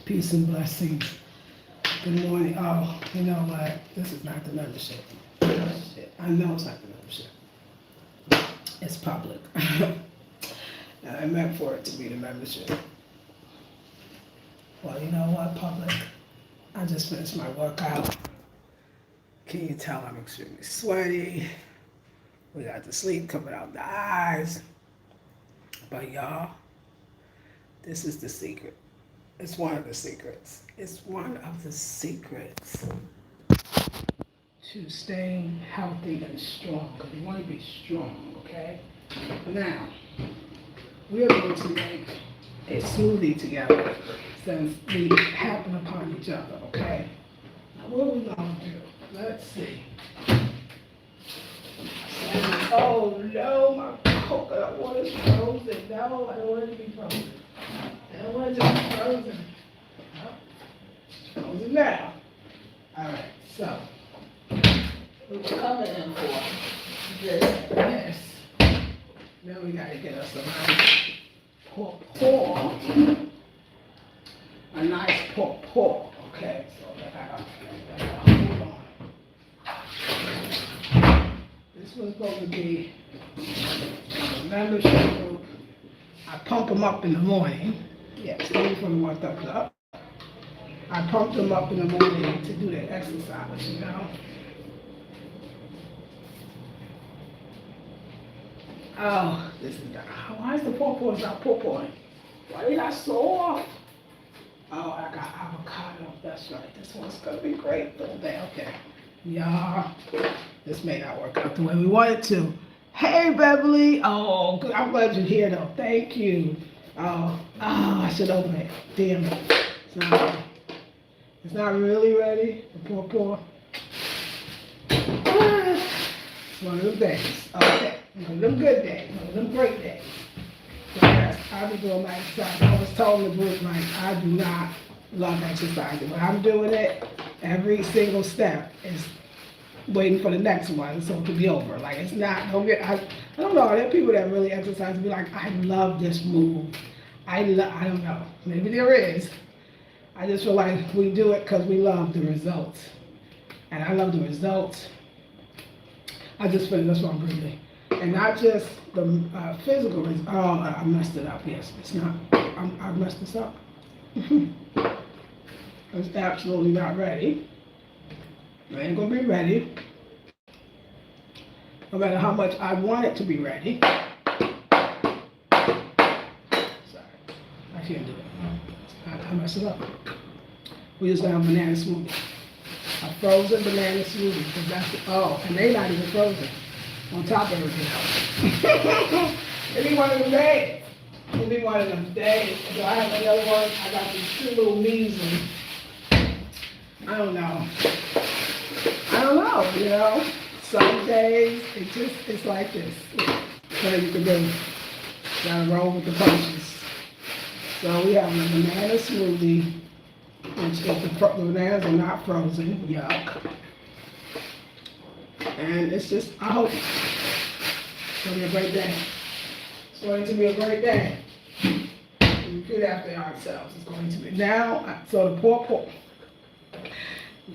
Peace and blessings. Good morning. Oh, you know what? This is not the membership. Shit. I know it's not the membership. It's public. And I meant for it to be the membership. Well, you know what, public? I just finished my workout. Can you tell I'm extremely sweaty? We got the sleep coming out the eyes. But y'all, this is the secret. It's one of the secrets. It's one of the secrets to staying healthy and strong. Because you want to be strong, okay? Now, we are going to make a smoothie together since we happen upon each other, okay? Now, what are we going to do? Let's see. Oh no, my coconut water is frozen. No, I don't want it to be frozen. I don't want it to be frozen. No, it's frozen now. Alright, so we were coming in for this. Then we gotta get us a nice pour. A nice pour. Okay, so I gotta hold on. This was supposed to be a membership group. I pump them up in the morning. Yeah, stay from 1 thumbs up. I pump them up in the morning to do their exercise, you know. Oh, this is why is the pawpaws not pawpawing? Why are they not soft? Oh, I got avocado. That's right. This one's gonna be great for the day. Okay. Yeah. This may not work out the way we want it to. Hey, Beverly. Oh, good. I'm glad you're here, though. Thank you. Oh, I should open it. Damn it. It's not ready. It's not really ready. The pawpaw. It's one of them days. Okay. One of them good days. One of them great days. So yes, I'll be doing my exercise. I was telling the group, like, I do not love exercising. But I'm doing it, every single step is waiting for the next one so it can be over. Like, it's not, I don't know, there are people that really exercise and be like, I love this move. I don't know, maybe there is. I just feel like we do it because we love the results. And I love the results. I just feel that's what I'm breathing. And not just the physical results. Oh, I messed it up, yes, it's not, I messed this up. It's absolutely not ready. It ain't gonna be ready. No matter how much I want it to be ready. Sorry, I can't do it. I messed it up. We just have banana smoothie. A frozen banana smoothie. Because that's and they not even frozen. On top of everything else. It'll be one of them days. It'll be one of them days. So I have another one. I got these 2 little measles. I don't know, you know. Some days it's like this. What you can do. Gotta roll with the punches. So we have a banana smoothie, which if the bananas are not frozen, yuck. And it's just, I hope it's gonna be a great day. It's going to be a great day. We repeat after ourselves. It's going to be now. So the pawpaw.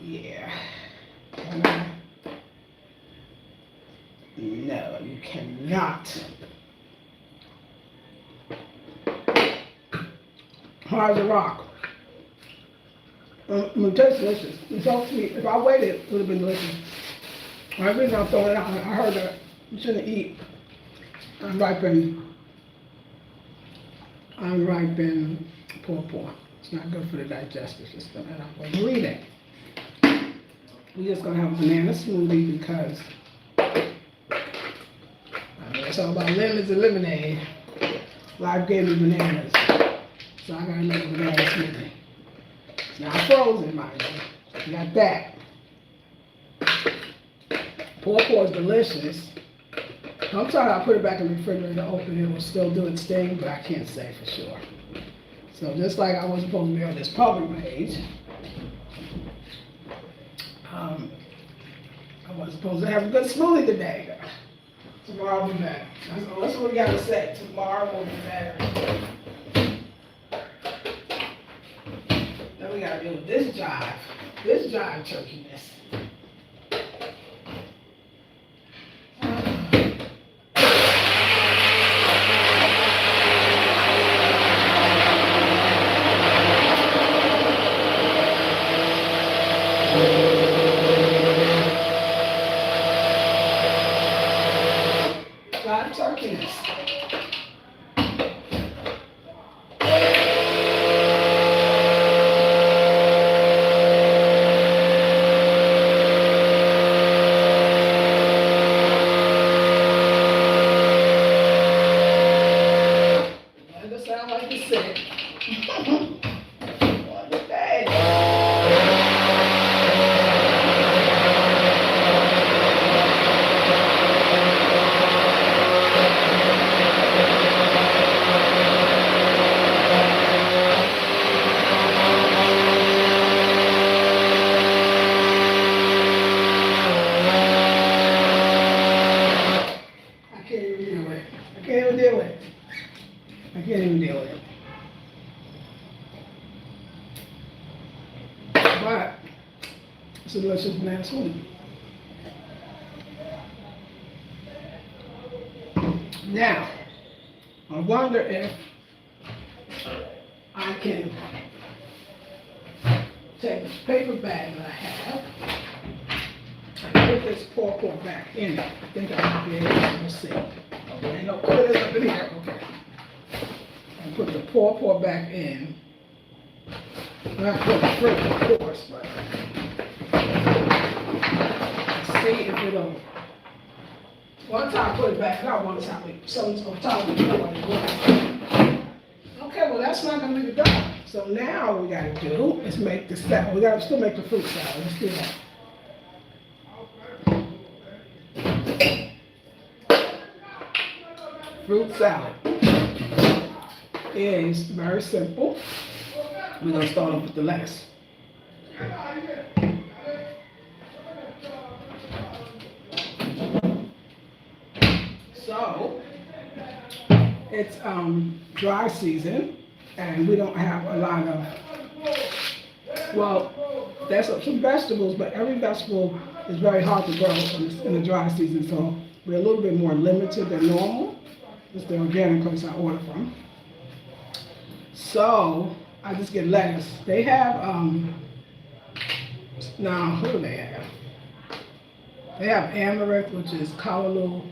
Yeah. No, you cannot. Hard as a rock. It tastes delicious. It's so sweet. If I waited, it would have been delicious. The reason I'm throwing it out, I heard that you shouldn't eat unripened pawpaw. It's not good for the digestive system, and I'm going to believe it. We're just going to have a banana smoothie because it's all about lemons and lemonade. Life gave me bananas, so I got to make a banana smoothie. It's not frozen, mind you. You got that. Pawpaw is delicious. Sometimes I put it back in the refrigerator to open it. It will still do its thing, but I can't say for sure. So just like I wasn't supposed to be on this public page, I wasn't supposed to have a good smoothie today. Tomorrow will be better. That's what we got to say. Tomorrow will be better. Then we gotta deal with this jive turkeyness. Jive turkeyness. Sound like you said. What the day? I can't even deal with it. I can't even deal with it. I can't even deal with it. But it's a delicious banana smoothie. Now, I wonder if I can take this paper bag that I have and put this pawpaw back in it. I think I might be able to see. Okay, no, put it up in here. Okay. And put the pawpaw back in. I'm not put the fruit, of course, but see if it'll. One time I put it back out, one time someone's on top of it. Okay, well that's not gonna be the done. So now what we gotta do is make the salad. We gotta still make the fruit salad. Let's do that. Fruit salad is very simple. We're gonna start off with the lettuce. So it's dry season, and we don't have a lot of. Well, there's some vegetables, but every vegetable is very hard to grow in the dry season. So we're a little bit more limited than normal. It's the organic place I order from. So I just get lettuce. They have now who do they have? They have amaranth, which is callaloo.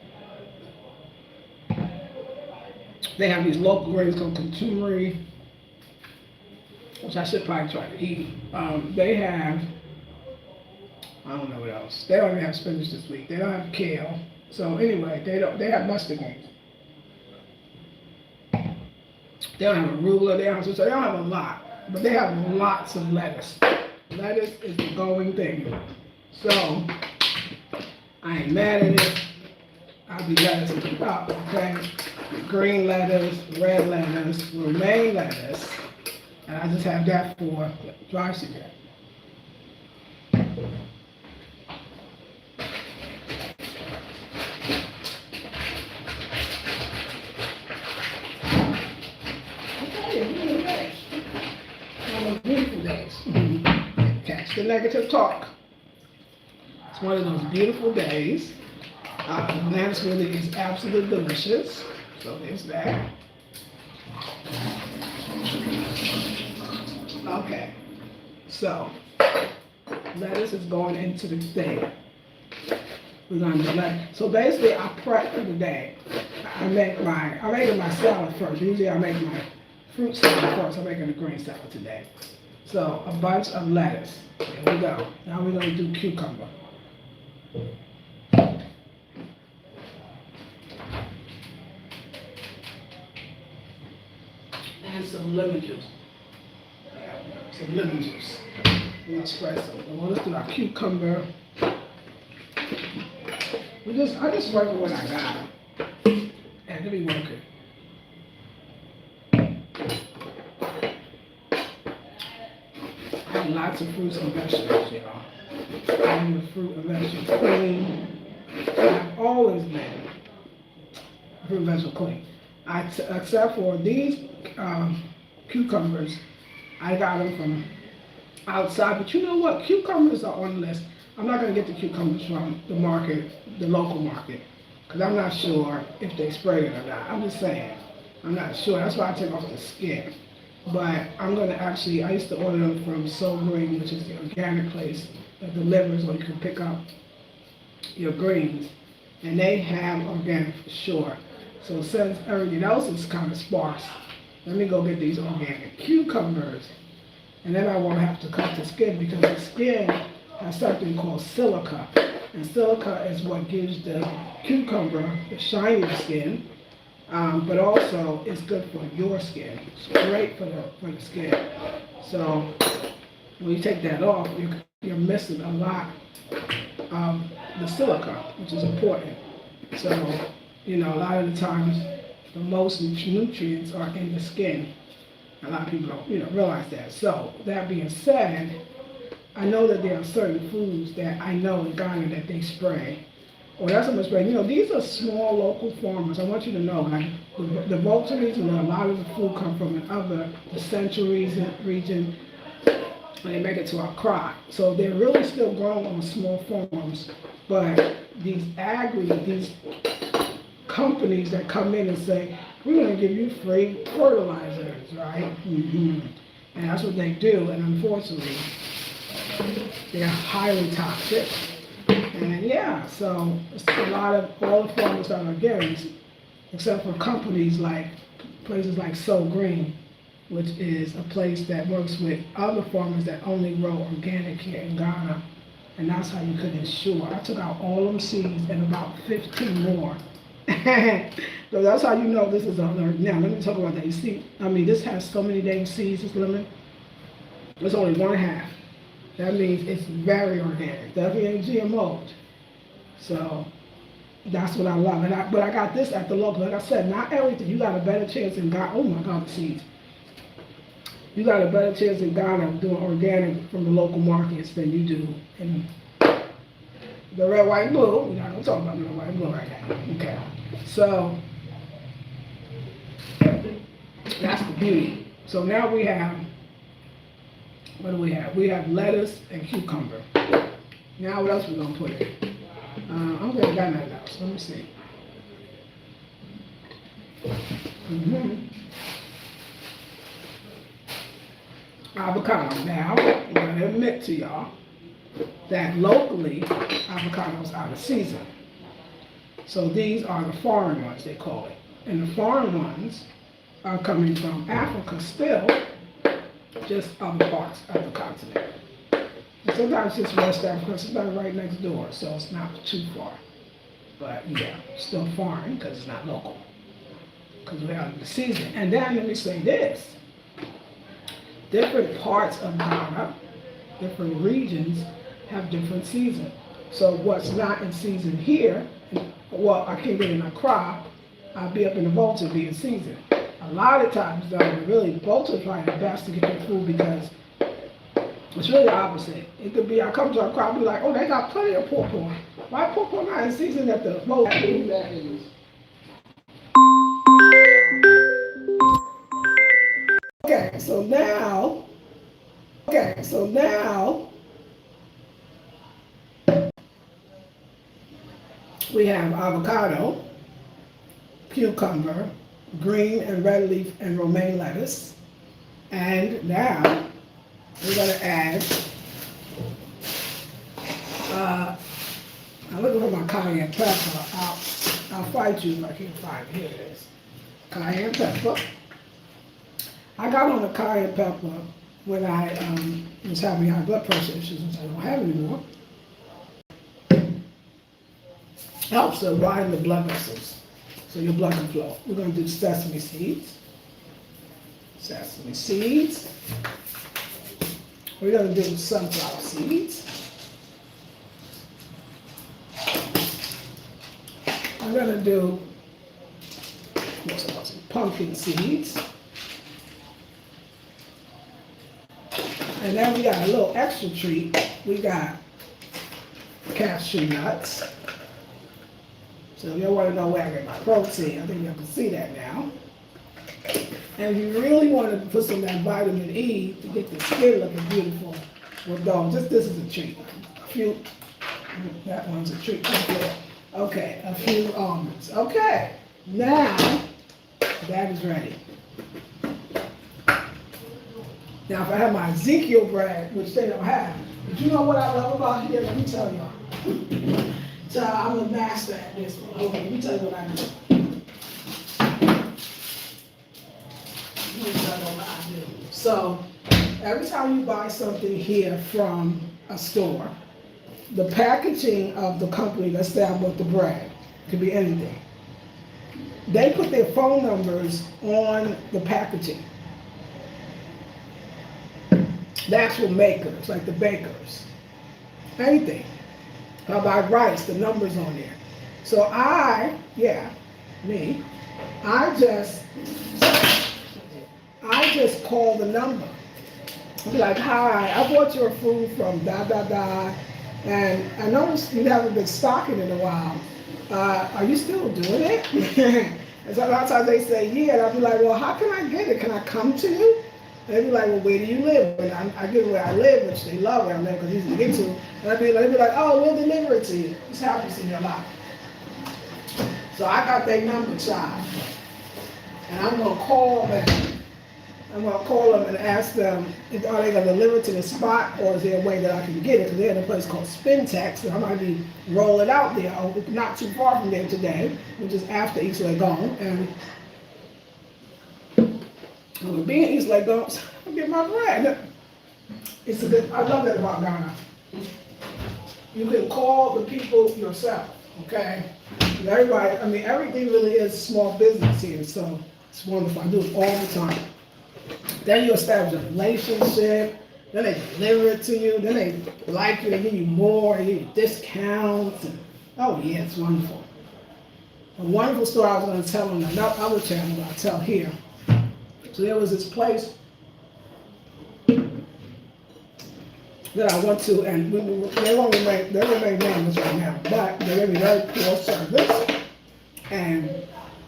They have these local grains called contumely, which I should probably try to eat. They have, I don't know what else. They don't even have spinach this week. They don't have kale. So anyway, they have mustard greens. They don't have arugula, they don't have a lot, but they have lots of lettuce. Lettuce is the going thing. So I ain't mad at it. I'll be lettuce at the top, okay? Green lettuce, red lettuce, romaine lettuce, and I just have that for dry season. Beautiful days. Catch the negative talk. It's one of those beautiful days. Banana smoothie is absolutely delicious. So there's that. Okay. So lettuce is going into the thing. We're gonna do that. So basically, I prep for the day. I make my salad first. Usually, I make my fruit salad first. I'm making a green salad today. So a bunch of lettuce. Here we go. Now we're gonna do cucumber. And some lemon juice. Some lemon juice. We're gonna spread some. Let's do our cucumber. I just work with what I got. And let me work it. Lots of fruits and vegetables, y'all. I'm the fruit and vegetable queen. I've always been fruit and vegetable queen. Except for these cucumbers, I got them from outside. But you know what? Cucumbers are on the list. I'm not going to get the cucumbers from the market, the local market, because I'm not sure if they sprayed it or not. I'm just saying. I'm not sure. That's why I take off the skin. But I'm going to actually, I used to order them from So Green, which is the organic place that delivers where you can pick up your greens. And they have organic for sure. So since everything else is kind of sparse, let me go get these organic cucumbers. And then I won't have to cut the skin because the skin has something called silica. And silica is what gives the cucumber the shiny skin. But also it's good for your skin. It's great for the skin. So when you take that off, you're missing a lot of the silica, which is important. So, a lot of the times the most nutrients are in the skin. A lot of people don't, realize that. So that being said, I know that there are certain foods that I know in Ghana that they spray. Or that's how much spray. These are small local farmers. I want you to know, like the votaries and a lot of the food come from the central region, and they make it to Accra. So they're really still growing on small farms. But these companies that come in and say, we're going to give you free fertilizers, right? And that's what they do. And unfortunately, they're highly toxic. And yeah, so it's a lot of all the farmers are organic, except for companies like places like So Green, which is a place that works with other farmers that only grow organic here in Ghana. And that's how you could ensure. I took out all them seeds and about 15 more. So that's how you know this is alert. Now let me talk about that. You see, this has so many dang seeds, this lemon. It's only 1/2. That means it's very organic. Definitely ain't GMO'd. So that's what I love. But I got this at the local. Like I said, not everything. You got a better chance in Ghana. Oh my God, the seeds. You got a better chance in Ghana doing organic from the local markets than you do in the red, white, and blue. We're not going to talk about the red, white, and blue right now. Okay. So that's the beauty. So now we have, what do we have? We have lettuce and cucumber. Now what else we going to put in? I'm going to got nothing else. Let me see. Avocado. Now, I'm going to admit to y'all that locally, avocados are out of season. So these are the foreign ones, they call it. And the foreign ones are coming from Africa still, just other parts of the continent. And sometimes it's West Africa, sometimes right next door, so it's not too far. But yeah, still foreign because it's not local, because we're out of the season. And then let me say this. Different parts of Ghana, different regions have different seasons. So what's not in season here, well, I can't get in Accra, I'll be up in the Volta be in season. A lot of times though, really, Volta is probably the best to get their food because it's really the opposite. It could be, I come to Accra, I'll be like, oh, they got plenty of pawpaw. Why pawpaw not in season at the Volta? Okay, so now, we have avocado, cucumber, green and red leaf and romaine lettuce. And now we're going to add, I'm looking for my cayenne pepper. I'll fight you if I can't find it. Here it is. Cayenne pepper. I got on the cayenne pepper when I was having high blood pressure issues, which I don't have anymore. Helps to widen the blood vessels so your blood can flow. We're going to do sesame seeds. Sesame seeds. We're going to do sunflower seeds. I'm going to do pumpkin seeds. And then we got a little extra treat. We got cashew nuts. So if you want to know where I get my protein, I think you can see that now. And if you really want to put some of that vitamin E to get the skin looking beautiful, with those. This is a treat. A few, that one's a treat. Okay, a few almonds. Okay, now that is ready. Now if I have my Ezekiel bread, which they don't have, but you know what I love about here? Let me tell y'all. So I'm a master at this one. Okay, let me tell you what I do. Let me tell you what I do. So every time you buy something here from a store, the packaging of the company, let's say I bought the bread, could be anything. They put their phone numbers on the packaging. The actual makers, like the bakers, anything. If I buy rice, the numbers on there. So I just call the number. I'll be like, hi, I bought your food from da da da, and I noticed you haven't been stocking in a while. Are you still doing it? And so a lot of times they say, yeah, and I'll be like, well, how can I get it? Can I come to you? And they'd be like, well, where do you live? And I give them where I live, which they love where I live because it's easy to get to. And they'd be like, oh, we'll deliver it to you. This happens to me a lot. So I got their number, child. And I'm going to call them. I'm going to call them and ask them, are they going to deliver it to the spot, or is there a way that I can get it? Because they're in a place called Spintex, so I might be rolling out there, not too far from there today, which is after East Legon. And being in East Legon, I get my bread. It's a good, I love that about Ghana. You can call the people yourself, okay? Everybody, I mean, everything really is small business here, so it's wonderful. I do it all the time. Then you establish a relationship, then they deliver it to you, then they like you, they give you more, they give you discounts, and oh yeah, it's wonderful. A wonderful story I was going to tell on another other channel I'll tell here. So there was this place that I went to, and they won't remain nameless right now, but they gave me very poor service. And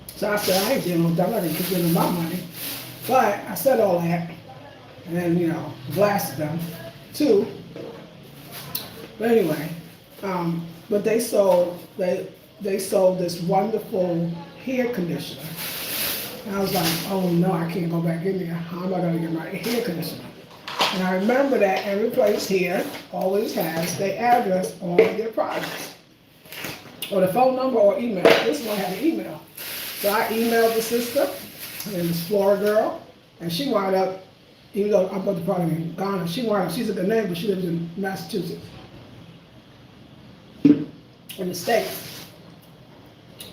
so I said, I ain't dealing with them, I didn't give them my money. But I said all that, and then, blasted them too. But anyway, but they sold this wonderful hair conditioner. And I was like, oh no, I can't go back in there. How am I going to get my hair conditioner? And I remember that every place here always has their address on their products, or the phone number or email. This one had an email. So I emailed the sister. Her name is Flora Girl, and she wound up, even though I bought the product in Ghana, she's a Ghanaian, but she lives in Massachusetts, in the States.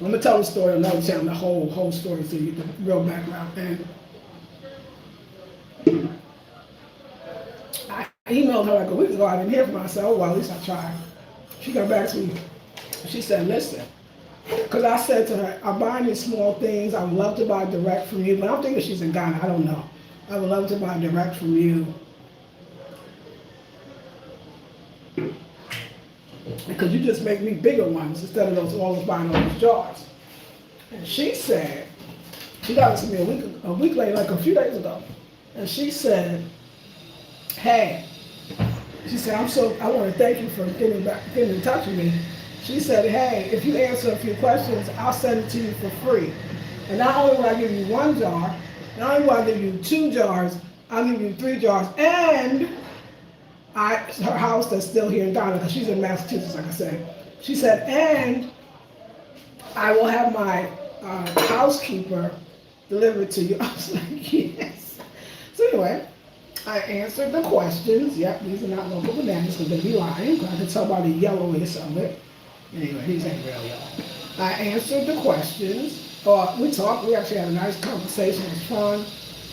I'm gonna tell the story another time, the whole story, so you get the real background. And I emailed her like a week ago. I didn't hear from her. I said, oh well, at least I tried. She got back to me. She said, listen. Because I said to her, I'm buying these small things. I would love to buy direct from you. But I'm thinking she's in Ghana. I don't know. I would love to buy direct from you. Because you just make me bigger ones instead of those always buying all those jars. And she said, she got it to me a week later, like a few days ago. And she said, hey, she said, I want to thank you for getting in touch with me. She said, hey, if you answer a few questions, I'll send it to you for free. And not only will I give you 1 jar, not only will I give you 2 jars, I'll give you 3 jars. And her house that's still here in Ghana, because she's in Massachusetts, like I said. She said, and I will have my housekeeper deliver it to you. I was like, yes. So anyway, I answered the questions. Yep, these are not local bananas, because they'd be lying, because I could tell by the yellowness of it. Anyway, these ain't real, y'all. I answered the questions. We talked. We actually had a nice conversation. It was fun.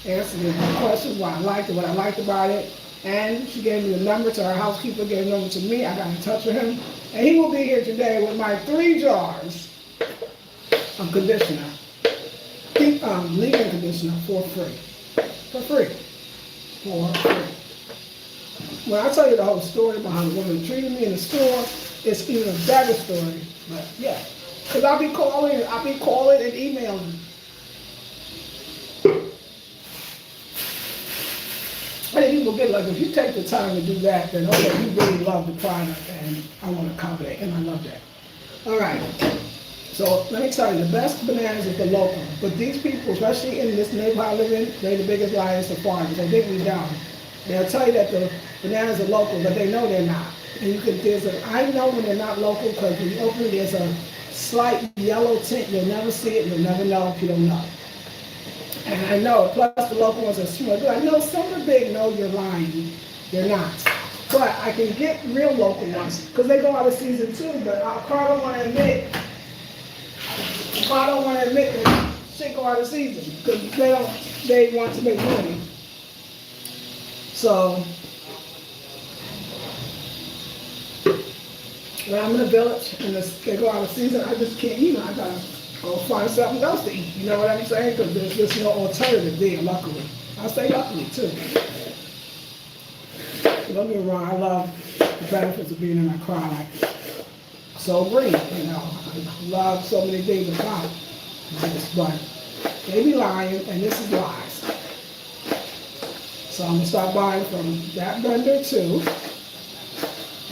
Answered the questions, what I liked and what I liked about it. And she gave me the number to her housekeeper, gave the number to me. I got in touch with him. And he will be here today with my 3 jars of conditioner, leave-in conditioner for free. For free. For free. When I tell you the whole story about how the woman treated me in the store, it's even a better story, but yeah. Because I'll be calling and emailing. I didn't even get like, if you take the time to do that, then okay, you really love the product, and I want to accommodate, and I love that. All right. So let me tell you, the best bananas is the local. But these people, especially in this neighborhood I live in, they're the biggest liars, the farmers. They dig me down. They'll tell you that the bananas are local, but they know they're not. And you can, I know when they're not local because when you open it, there's a slight yellow tint. You'll never see it. You'll never know if you don't know. And I know, plus the local ones are small. I know some of the big know you're lying. They're not. But I can get real local ones because they go out of season too. But I don't want to admit that shit go out of season because they want to make money. So when I'm in a village and they go out of season, I just can't eat them. I gotta find something else to eat. You know what I'm saying? Because there's just no alternative there, luckily. I say luckily too. Don't get me wrong, I love the benefits of being in a crowd. Like so green, you know. I love so many things about this, but they be lying, and this is lies. So I'm gonna start buying from that vendor too,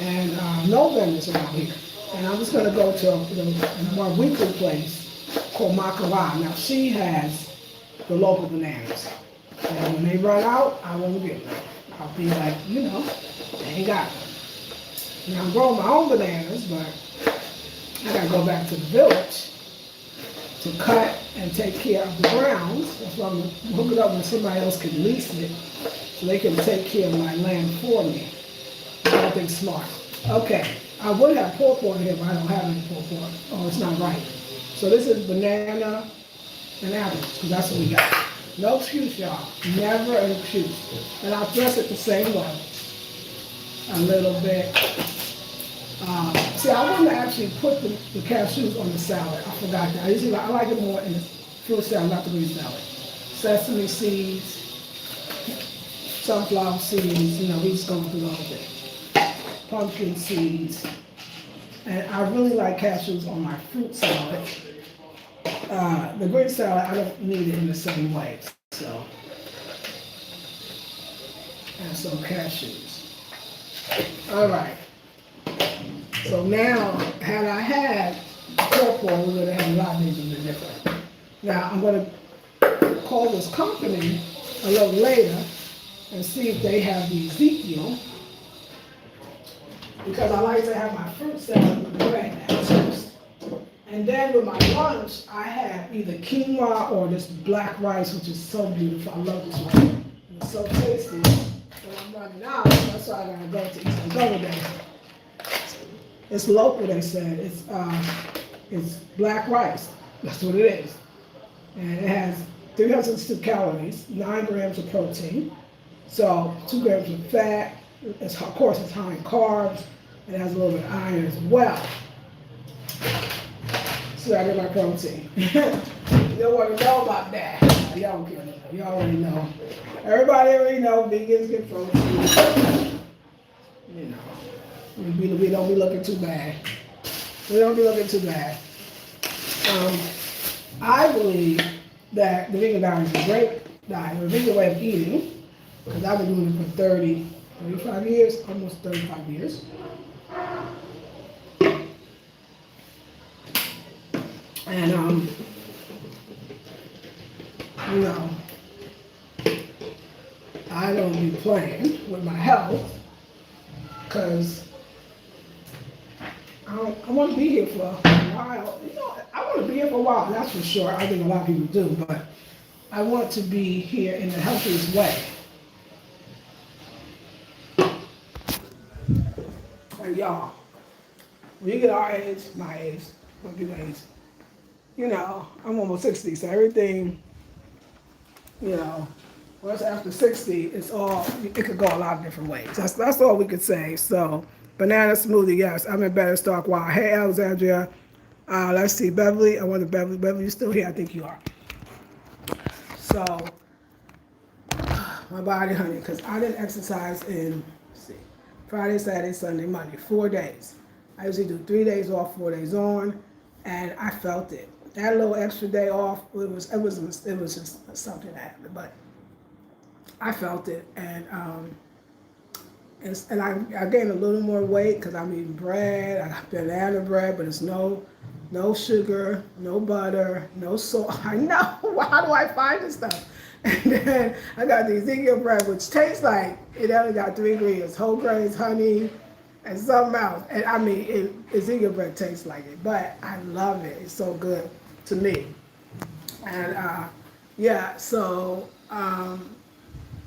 and no vendors around here. And I'm just gonna go to a more weekly place called Makala. Now she has the local bananas, and when they run out, I won't get them. I'll be like, you know, they ain't got them. Now I'm growing my own bananas, but I gotta go back to the village to cut and take care of the grounds. That's why I'm gonna hook it up when somebody else can lease it, so they can take care of my land for me. I think smart. Okay, I would have pawpaw here, but I don't have any pawpaw. Oh, it's not right. So this is banana and apples, because that's what we got. No excuse, y'all. Never an excuse. And I'll dress it the same way. A little bit. See, I want to actually put the cashews on the salad. I forgot that. I like it more in the fruit salad, not the green salad. Sesame seeds, sunflower seeds, you know, we just going through the whole thing. Pumpkin seeds. And I really like cashews on my fruit salad. The green salad, I don't need it in the same way. So, and some cashews. All right. So now, had I had pawpaw, we would have had a lot of things that are different. Now, I'm going to call this company a little later and see if they have the Ezekiel, because I like to have my fruit salad with bread at first. And then with my lunch, I have either quinoa or this black rice, which is so beautiful. I love this one. It's so tasty. When I'm running out, that's why I gotta go to eat some go today. It's local, they said. It's black rice. That's what it is. And it has 302 calories, 9 grams of protein, so 2 grams of fat. Of course, it's high in carbs. It has a little bit of iron as well. So I get my protein. You don't want to know about that. Y'all don't care. Y'all already know. Everybody already know vegans get protein. You know, we don't be looking too bad. We don't be looking too bad. I believe that the vegan diet is a great diet, a vegan way of eating, because I've been doing it for 35 years, almost 35 years. And, you know, I don't be playing with my health, because I want to be here for a while. You know, I want to be here for a while, that's for sure. I think a lot of people do, but I want to be here in the healthiest way. And y'all, when you get our age, my age, don't give age, you know, I'm almost 60, so everything, you know, once after 60, it could go a lot of different ways. That's all we could say. So, banana smoothie, yes, I'm in better stock. Wow. Hey, Alexandria. Let's see, Beverly. I wonder, Beverly, you still here? I think you are. So, my body, honey, because I didn't exercise in, let's see, Friday, Saturday, Sunday, Monday, 4 days. I usually do 3 days off, 4 days on, and I felt it. That little extra day off, it was just something that happened, but I felt it, and And I gained a little more weight because I'm eating bread. I got banana bread, but it's no sugar, no butter, no salt. I know. How do I find this stuff? And then I got the Ezekiel bread, which tastes like it only got 3 ingredients: whole grains, honey, and something else. And I mean, Ezekiel bread tastes like it, but I love it. It's so good to me. And yeah, so I'm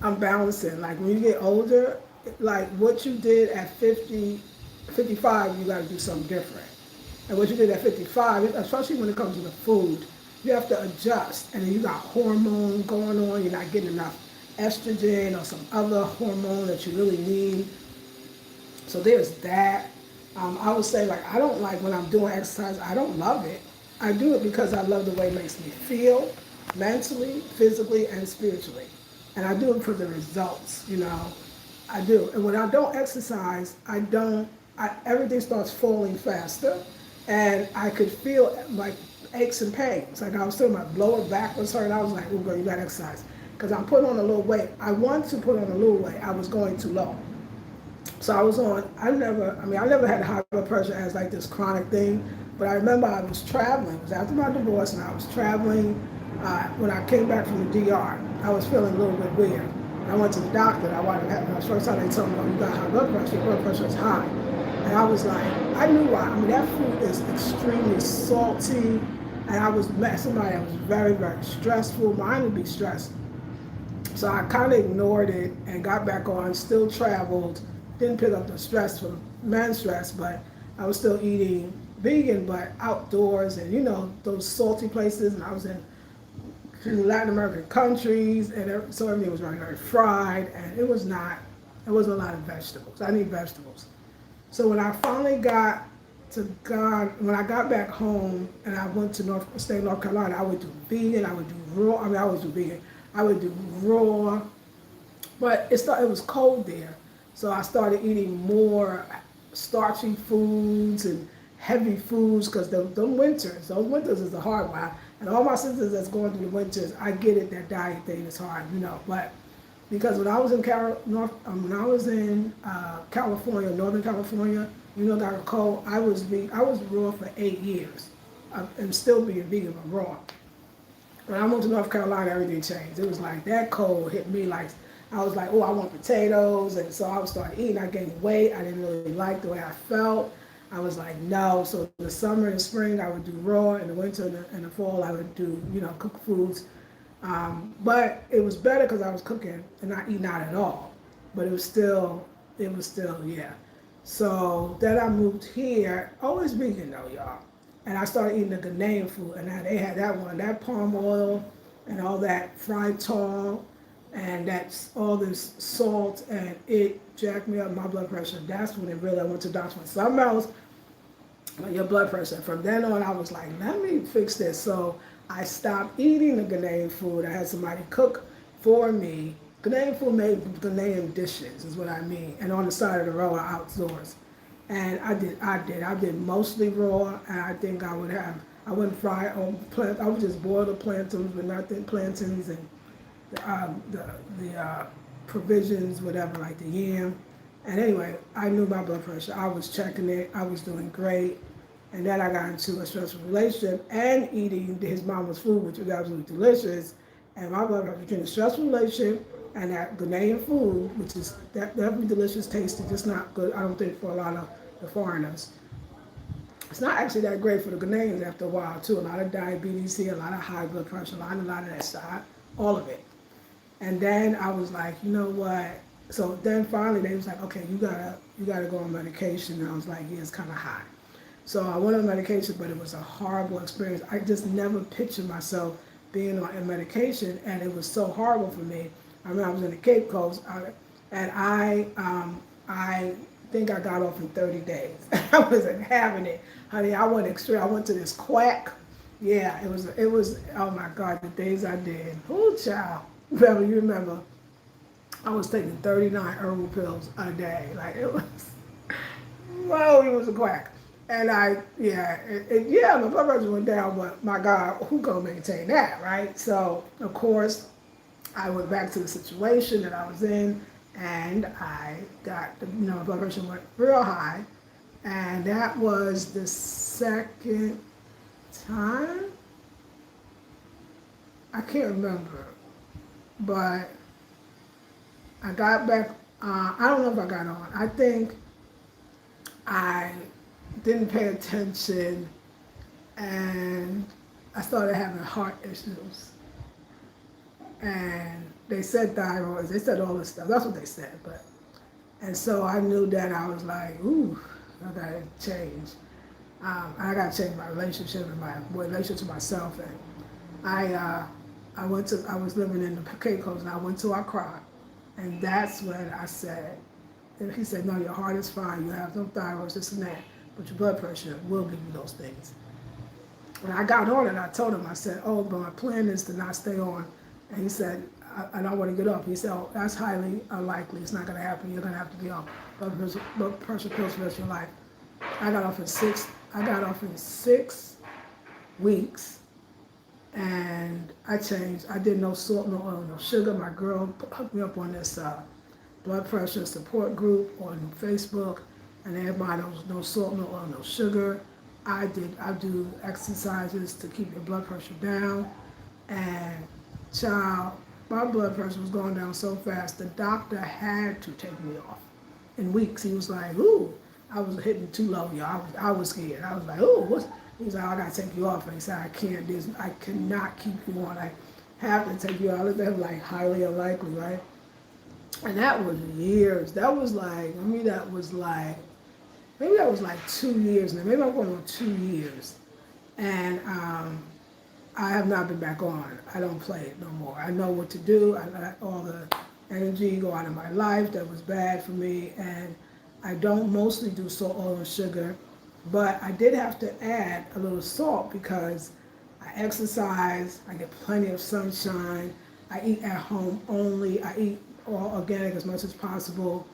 balancing. Like when you get older, like what you did at 50, 55, you got to do something different. And what you did at 55, especially when it comes to the food, you have to adjust. And then you got hormone going on. You're not getting enough estrogen or some other hormone that you really need. So there's that. I would say, like, I don't like when I'm doing exercise, I don't love it. I do it because I love the way it makes me feel mentally, physically, and spiritually. And I do it for the results, you know. I do. And when I don't exercise, everything starts falling faster. And I could feel like aches and pains. Like I was feeling my lower back was hurting. I was like, oh girl, you gotta exercise. Because I'm putting on a little weight. I want to put on a little weight. I was going too low. So I never had high blood pressure as like this chronic thing, but I remember I was traveling. It was after my divorce, and I was traveling. When I came back from the DR, I was feeling a little bit weird. And I went to the doctor, and I wanted to have, the first time they told me, oh, you got high blood pressure, your blood pressure is high. And I was like, I knew why. I mean, that food is extremely salty, and I was met somebody that was very, very stressful. Mine would be stressed. So I kind of ignored it and got back on, still traveled, didn't pick up the stress from men's stress, but I was still eating vegan, but outdoors and, you know, those salty places. And I was in Latin American countries, and so everything was very, very fried, and it wasn't a lot of vegetables. I need vegetables. So when I finally when I got back home and I went to state of North Carolina, I would do vegan, I would do raw. I mean, I always do vegan. I would do raw, but it was cold there. So I started eating more starchy foods and heavy foods because those winters is the hard one. And all my sisters that's going through the winters, I get it, that diet thing is hard, you know. But because when I was in California, Northern California, you know, that cold, I was raw for 8 years. I'm still being vegan, but raw. When I went to North Carolina, everything changed. It was like that cold hit me like, I was like, oh, I want potatoes. And so I started eating. I gained weight. I didn't really like the way I felt. I was like, no. So in the summer and spring, I would do raw. In the winter and the fall, I would do, you know, cooked foods. But it was better because I was cooking and not eating out at all. But it was still, yeah. So then I moved here, always vegan though, y'all. And I started eating the Ghanaian food. And they had that palm oil and all that fried tar. And that's all this salt, and it jacked me up my blood pressure. That's when I went to the doctor with something else, your blood pressure. From then on, I was like, let me fix this. So I stopped eating the Ghanaian food. I had somebody cook for me. Ghanaian food made Ghanaian dishes, is what I mean. And on the side of the road, outdoors. And I did mostly raw, and I think I wouldn't fry on plant. I would just boil the plantains with nothing, plantains and the provisions, whatever, like the yam. And anyway, I knew my blood pressure. I was checking it. I was doing great. And then I got into a stressful relationship and eating his mama's food, which was absolutely delicious. And my blood pressure between a stressful relationship and that Ghanaian food, which is definitely delicious, tasty, just not good, I don't think, for a lot of the foreigners. It's not actually that great for the Ghanaians after a while, too. A lot of diabetes here, a lot of high blood pressure, a lot of that stuff, all of it. And then I was like, you know what? So then finally they was like, okay, you gotta go on medication. And I was like, yeah, it's kind of high. So I went on medication, but it was a horrible experience. I just never pictured myself being on medication, and it was so horrible for me. I remember I was in the Cape Coast, and I think I got off in 30 days. I wasn't having it, honey. I went extreme. I went to this quack. Yeah, it was. Oh my God, the days I did. Ooh, child. You remember, I was taking 39 herbal pills a day. Like it was, well, it was a quack. And my blood pressure went down, but my God, who gonna maintain that, right? So, of course, I went back to the situation that I was in, and I got, blood pressure went real high, and that was the second time. I can't remember, but I got back. I don't know if I got on. I think I didn't pay attention, and I started having heart issues. And they said thyroid. They said all this stuff. That's what they said. And so I knew that I was like, ooh, I gotta change. I gotta change my relationship and my relationship to myself. And I was living in the Cape Coast, and I went to Accra, and that's when I said, and he said, no, your heart is fine, you have no thyroid, this and that, but your blood pressure will give you those things. When I got on it, I told him, I said, oh, but my plan is to not stay on. And he said, I don't want to get off. He said, oh, that's highly unlikely. It's not going to happen. You're going to have to be on blood pressure pills for the rest of your life. I got off in 6 weeks, and I changed. I did no salt, no oil, no sugar. My girl hooked me up on this blood pressure support group on Facebook, and everybody knows no salt, no oil, no sugar. I do exercises to keep your blood pressure down, and child, my blood pressure was going down so fast, the doctor had to take me off. In weeks, he was like, ooh, I was hitting too low, y'all. I was scared. I was like, ooh, what's? He was like, I gotta take you off. And he said, I cannot keep you on. I have to take you out. I looked at him like highly unlikely, right? And that was years. Maybe that was like 2 years now. Maybe I'm going on 2 years. And I have not been back on. I don't play it no more. I know what to do. I let all the energy go out of my life that was bad for me. And I don't mostly do salt, oil, and sugar. But I did have to add a little salt because I exercise, I get plenty of sunshine, I eat at home only, I eat all organic as much as possible,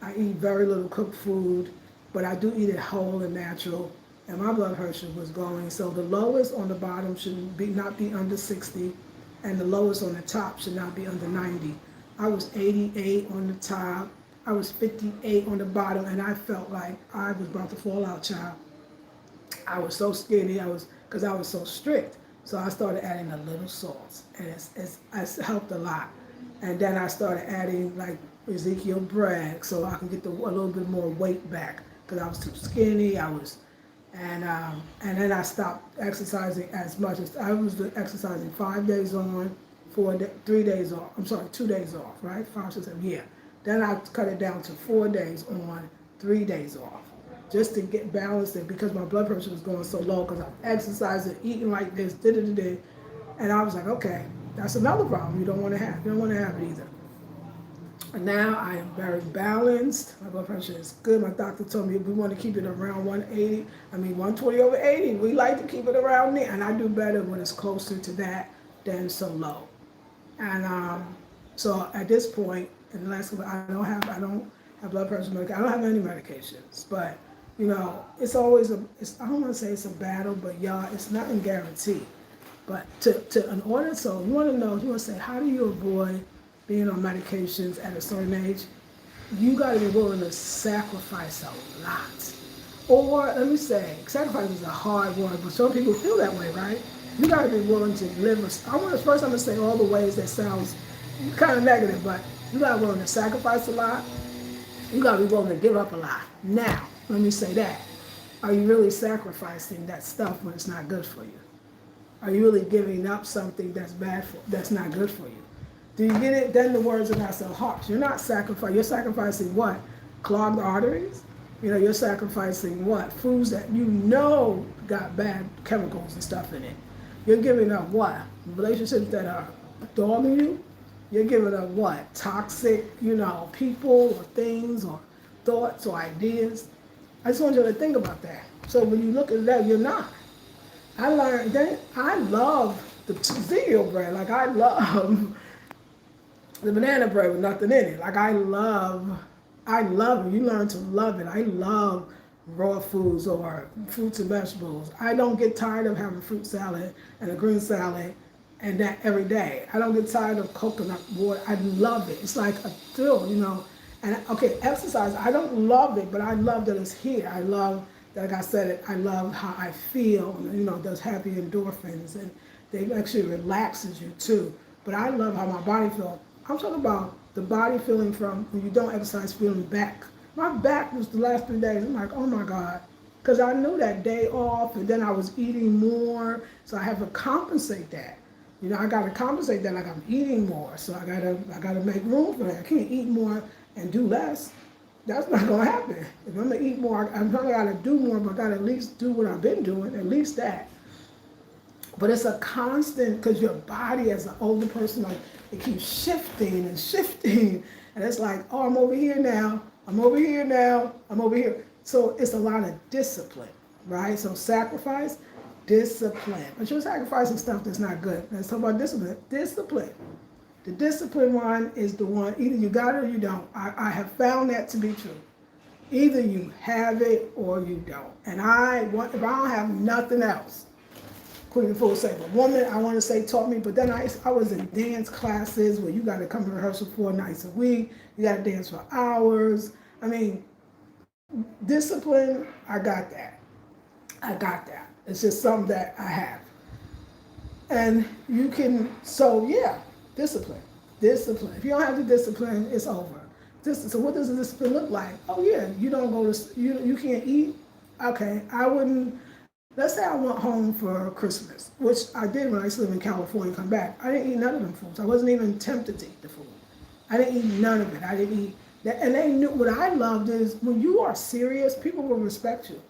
I eat very little cooked food, but I do eat it whole and natural, and my blood pressure was going. So the lowest on the bottom should not be under 60, and the lowest on the top should not be under 90. I was 88 on the top, I was 58 on the bottom, and I felt like I was about to fall out, child. I was so skinny, because I was so strict. So I started adding a little salt, and it's helped a lot. And then I started adding like Ezekiel bread, so I can get a little bit more weight back, because I was too skinny. And then I stopped exercising as much as I was exercising 5 days on, 3 days off. 2 days off, right? 5, 6, 7, yeah. Then I cut it down to 4 days on, 3 days off, just to get balanced it, because my blood pressure was going so low because I'm exercising, eating like this, and I was like, okay, that's another problem you don't want to have. You don't want to have it either. And now I am very balanced. My blood pressure is good. My doctor told me we want to keep it around 120 over 80. We like to keep it around there, and I do better when it's closer to that than so low. And so at this point, in the last couple, I don't have blood pressure medication. I don't have any medications, but it's always I don't want to say it's a battle, but y'all, it's nothing guaranteed. But in order, so you want to say, how do you avoid being on medications at a certain age? You got to be willing to sacrifice a lot. Or let me say, sacrifice is a hard word, but some people feel that way, right? You got to be willing to live. First I'm going to say all the ways that sounds kind of negative, but you got to be willing to sacrifice a lot. You got to be willing to give up a lot. Now, let me say that. Are you really sacrificing that stuff when it's not good for you? Are you really giving up something that's not good for you? Do you get it? Then the words are not so harsh. You're not sacrificing. You're sacrificing what? Clogged arteries? You're sacrificing what? Foods that got bad chemicals and stuff in it. You're giving up what? Relationships that are dogging you? You're giving up what? Toxic, people or things or thoughts or ideas. I just want you to think about that. So when you look at that, you're not. I learned that I love the cereal bread. Like I love the banana bread with nothing in it. Like I love it. You learn to love it. I love raw foods or fruits and vegetables. I don't get tired of having fruit salad and a green salad and that every day. I don't get tired of coconut water. I love it. It's like a thrill, you know. And okay, exercise, I don't love it, but I love that it's here. I love, like I said it, I love how I feel, you know, those happy endorphins, and they actually relaxes you too. But I love how my body feels. I'm talking about the body feeling from when you don't exercise, feeling back. My back was the last 3 days. I'm like, oh my God. Because I knew that day off, and then I was eating more, so I have to compensate that. You know, I got to compensate that like I'm eating more, so I gotta make room for that. I can't eat more and do less. That's not gonna happen. If I'm gonna eat more, I'm not gonna do more, but I gotta at least do what I've been doing, at least that. But it's a constant, because your body as an older person, like, it keeps shifting and shifting, and it's like, oh, I'm over here now, I'm over here now, I'm over here. So it's a lot of discipline, right? So sacrifice, discipline. But you're sacrificing stuff that's not good. Let's talk about discipline. Discipline. The discipline one is the one, either you got it or you don't. I have found that to be true. Either you have it or you don't. And if I don't have nothing else, Queen Full say, a woman, I want to say, taught me, but then I was in dance classes where you got to come to rehearsal 4 nights a week. You got to dance for hours. I mean, discipline, I got that. I got that. It's just something that I have. And you can, so yeah, discipline. Discipline. If you don't have the discipline, it's over. So what does the discipline look like? Oh yeah, you don't go to, you can't eat. Okay, I wouldn't, let's say I went home for Christmas, which I did when I used to live in California and come back. I didn't eat none of them foods. I wasn't even tempted to eat the food. I didn't eat none of it. I didn't eat that. And they knew, what I loved is when you are serious, people will respect you.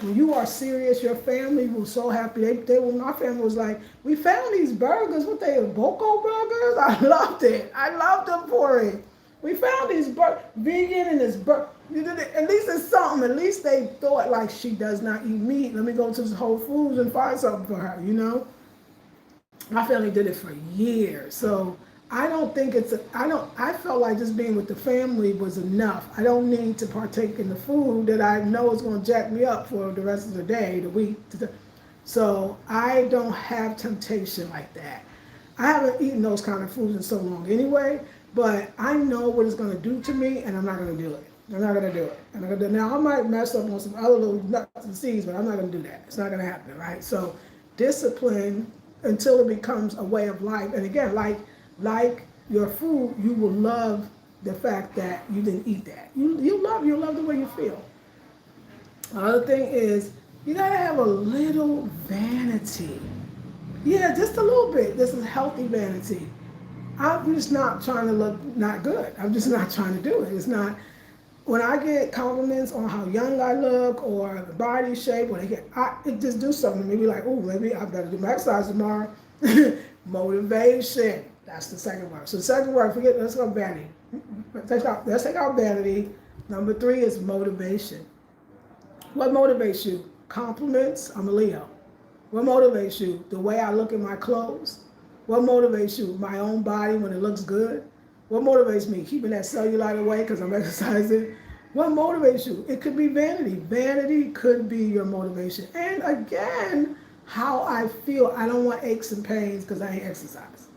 When you are serious, your family was so happy. My family was like, we found these burgers. What they, Boko burgers? I loved it. I loved them for it. We found these vegan and this burger. At least it's something. At least they thought, like, she does not eat meat. Let me go to this Whole Foods and find something for her, you know? My family did it for years. So I don't think I felt like just being with the family was enough. I don't need to partake in the food that I know is going to jack me up for the rest of the day, the week. So I don't have temptation like that. I haven't eaten those kind of foods in so long anyway, but I know what it's going to do to me, and I'm not going to do it. I'm not going to do it. Now, I might mess up on some other little nuts and seeds, but I'm not going to do that. It's not going to happen, right? So discipline until it becomes a way of life. And again, like your food, you will love the fact that you didn't eat that. You'll love the way you feel. The other thing is, you gotta have a little vanity. Yeah, just a little bit. This is healthy vanity. I'm just not trying to look not good. I'm just not trying to do it. It's not, when I get compliments on how young I look or the body shape, or it just do something to me. Be like, oh, maybe I better do my exercise tomorrow. Motivation. That's the second word. So the second word, let's go vanity. Let's take out vanity. Number 3 is motivation. What motivates you? Compliments. I'm a Leo. What motivates you? The way I look at my clothes. What motivates you? My own body when it looks good. What motivates me? Keeping that cellulite away because I'm exercising. What motivates you? It could be vanity. Vanity could be your motivation. And again, how I feel. I don't want aches and pains because I ain't exercise.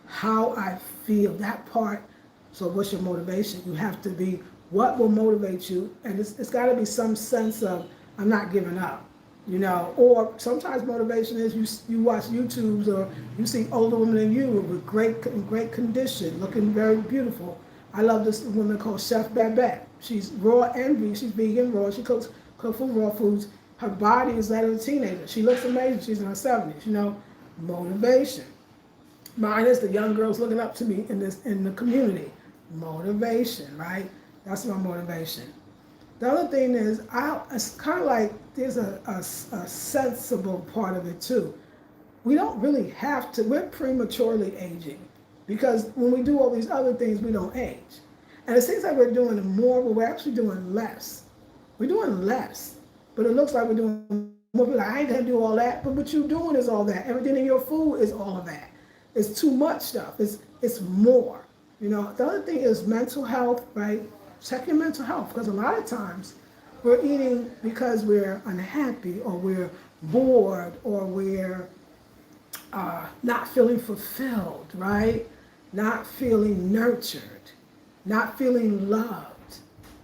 How I feel, that part. So what's your motivation? You have to be, what will motivate you? And it's got to be some sense of, I'm not giving up, you know. Or sometimes motivation is you watch YouTubes, or you see older women than you with great condition, looking very beautiful. I love this woman called Chef Babette. She's raw and vegan. She's vegan, raw. She cooks food, raw foods. Her body is that of a teenager. She looks amazing. She's in her 70s, you know. Motivation. Mine is the young girls looking up to me in the community. Motivation, right? That's my motivation. The other thing is, it's kind of like there's a sensible part of it too. We don't really have to, we're prematurely aging, because when we do all these other things, we don't age. And it seems like we're doing more, but we're actually doing less. We're doing less, but it looks like we're doing more. People are like, I ain't gonna do all that, but what you're doing is all that. Everything in your food is all of that. It's too much stuff. It's more. You know, the other thing is mental health, right? Check your mental health, because a lot of times we're eating because we're unhappy, or we're bored, or we're not feeling fulfilled, right? Not feeling nurtured, not feeling loved.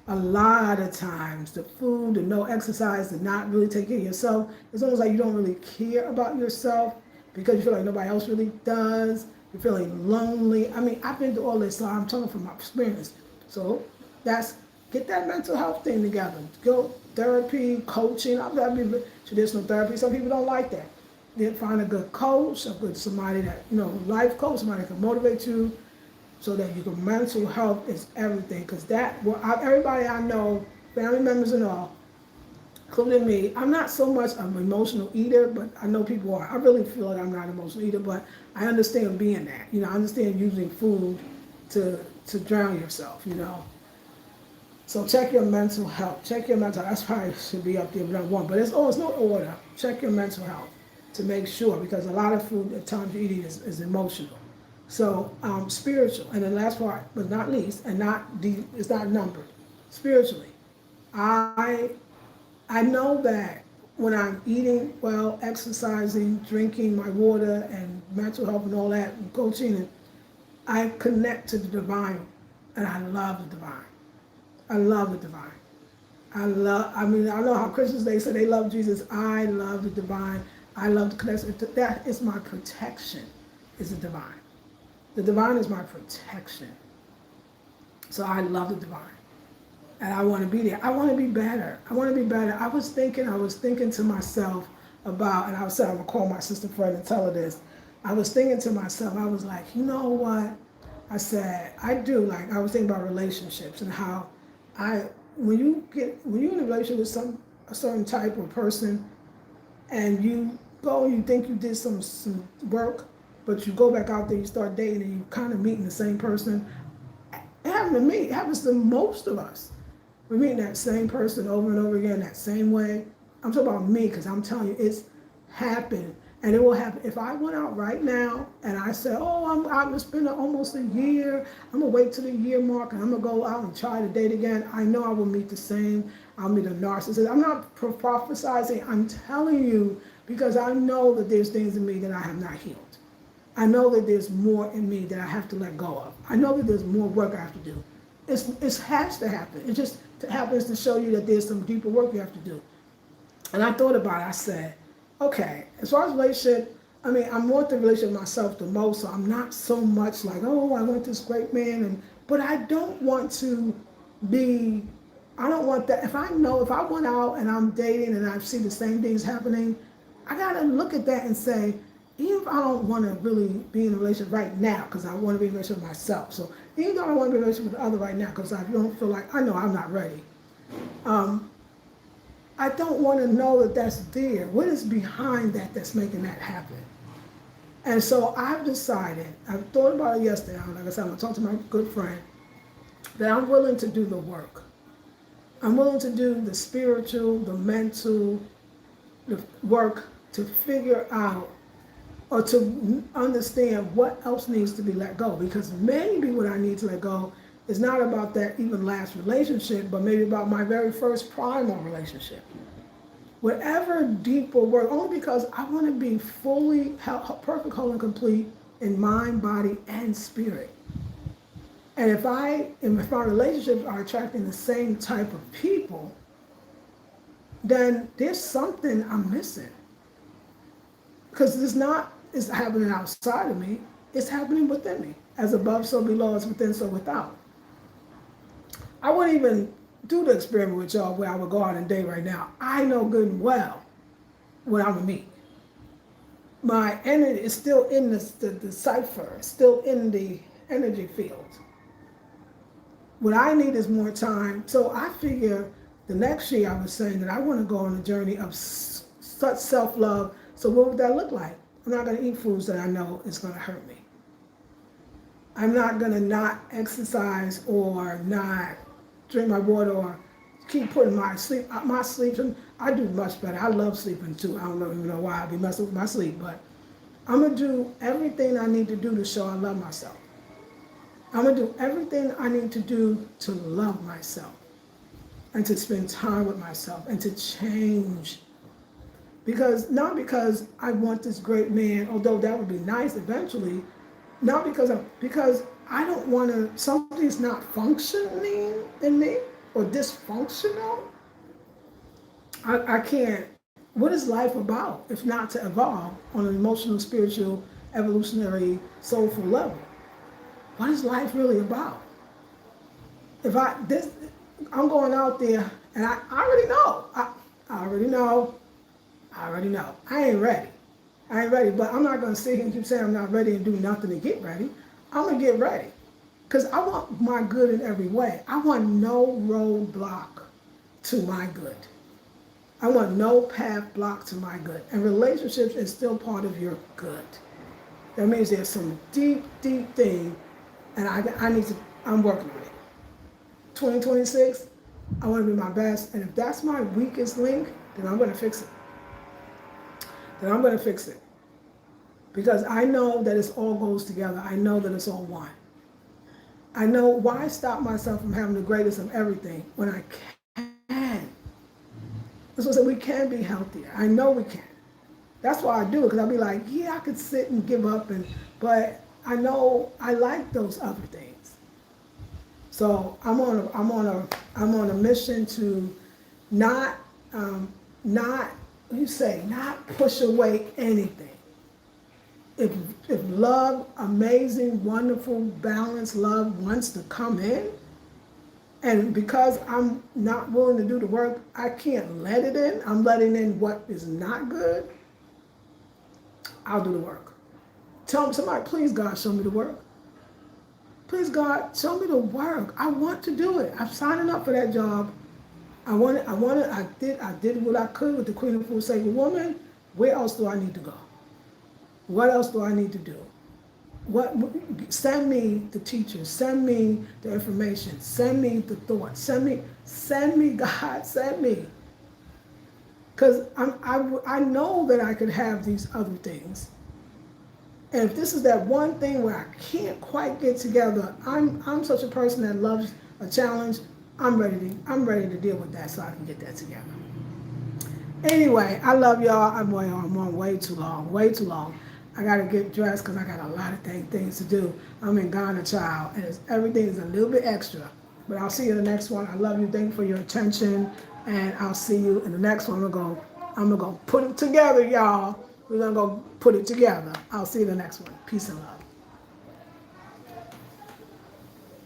A lot of times, the food, the no exercise, the not really taking care of yourself, it's almost like you don't really care about yourself because you feel like nobody else really does. You're feeling lonely. I mean, I've been through all this, so I'm talking from my experience. So that's, get that mental health thing together. Go therapy, coaching. I've been traditional therapy. Some people don't like that. Then find a good coach, somebody that, life coach, somebody that can motivate you so that you can, mental health is everything. Because everybody I know, family members and all, including me, I'm not so much an emotional eater, but I know people are. I really feel like I'm not an emotional eater, but I understand being that. I understand using food to drown yourself, So check your mental health. Check your mental health. That's probably should be up there, but not one. But it's no order. Check your mental health to make sure, because a lot of food at times you're eating is emotional. So spiritual, and the last part, but not least, and it's not numbered. Spiritually, I know that when I'm eating well, exercising, drinking my water, and mental health and all that, and coaching, and I connect to the divine, and I love the divine. I love the divine. I know how Christians, they say they love Jesus. I love the divine. I love the connection. That is my protection, is the divine. The divine is my protection. So I love the divine. And I want to be there. I want to be better. I want to be better. I was thinking to myself about, and I was saying, I'm going to call my sister friend and tell her this. I was thinking to myself, I was like, you know what? I said, I was thinking about relationships and how when you're in a relationship with a certain type of person, and you go and you think you did some work, but you go back out there, you start dating, and you kind of meeting the same person. It happened to me. It happens to most of us. We're meeting that same person over and over again, that same way. I'm talking about me, because I'm telling you, it's happened. And it will happen. If I went out right now and I said, I'm going to spend almost a year, I'm going to wait till the year mark and I'm going to go out and try to date again, I know I will meet the same. I'll meet a narcissist. I'm not prophesizing. I'm telling you, because I know that there's things in me that I have not healed. I know that there's more in me that I have to let go of. I know that there's more work I have to do. It has to happen. It just happens to show you that there's some deeper work you have to do. And I thought about it. I said, okay, as far as relationship, I want the relationship myself the most, so I'm not so much like, I want this great man, but I don't want that. If I went out and I'm dating and I see the same things happening, I gotta look at that and say, even if I don't want to really be in a relationship right now, because I want to be in a relationship with myself. So even though I don't want to be in a relationship with the other right now, because I don't feel like, I know I'm not ready. I don't want to know that that's there. What is behind that that's making that happen? And so I've decided, I've thought about it yesterday, like I said, I'm going to talk to my good friend, that I'm willing to do the work. I'm willing to do the spiritual, the mental, the work to figure out or to understand what else needs to be let go. Because maybe what I need to let go is not about that even last relationship, but maybe about my very first primal relationship. Whatever deeper work, only because I want to be fully perfect, whole, and complete in mind, body, and spirit. And if my relationships are attracting the same type of people, then there's something I'm missing. Because it's happening outside of me, it's happening within me. As above, so below, as within, so without. I wouldn't even do the experiment with y'all where I would go out and date right now. I know good and well what I'm gonna meet. My energy is still in the cipher, still in the energy field. What I need is more time. So I figure the next year I was saying that I want to go on a journey of such self-love. So what would that look like? I'm not gonna eat foods that I know is gonna hurt me. I'm not gonna not exercise or not drink my water or keep putting my sleep. I do much better. I love sleeping too. I don't even know why I be messing with my sleep, but I'm gonna do everything I need to do to show I love myself. I'm gonna do everything I need to do to love myself and to spend time with myself and to change. Not because I want this great man, although that would be nice eventually, not because I don't want to, something's not functioning in me or dysfunctional. I can't, what is life about if not to evolve on an emotional, spiritual, evolutionary, soulful level? What is life really about? I'm going out there and I already know. I already know. I already know. I ain't ready. I ain't ready, but I'm not going to sit here and keep saying I'm not ready and do nothing to get ready. I'm going to get ready because I want my good in every way. I want no roadblock to my good. I want no path block to my good. And relationships is still part of your good. That means there's some deep, deep thing, and I'm working on it. 2026, I want to be my best, and if that's my weakest link, then I'm going to fix it. Because I know that it all goes together. I know that it's all one. I know why stop myself from having the greatest of everything when I can. That's what I said, we can be healthier. I know we can. That's why I do it, because I'll be like, yeah, I could sit and give up, but I know I like those other things. So I'm on a mission to not push away anything. If love, amazing, wonderful, balanced love wants to come in, and because I'm not willing to do the work, I can't let it in. I'm letting in what is not good. I'll do the work. Tell somebody, please God, show me the work. Please God, show me the work. I want to do it. I'm signing up for that job. I did what I could with the Queen of Full Sacred Woman. Where else do I need to go? What else do I need to do? Send me the teachers, send me the information, send me the thoughts, send me God, send me. Because I know that I could have these other things. And if this is that one thing where I can't quite get together, I'm such a person that loves a challenge. I'm ready to deal with that so I can get that together. Anyway, I love y'all. I'm on way too long. I got to get dressed because I got a lot of things to do. I'm in Ghana, child, and everything is a little bit extra. But I'll see you in the next one. I love you. Thank you for your attention. And I'll see you in the next one. I'm going to go put it together, y'all. We're going to go put it together. I'll see you in the next one. Peace and love.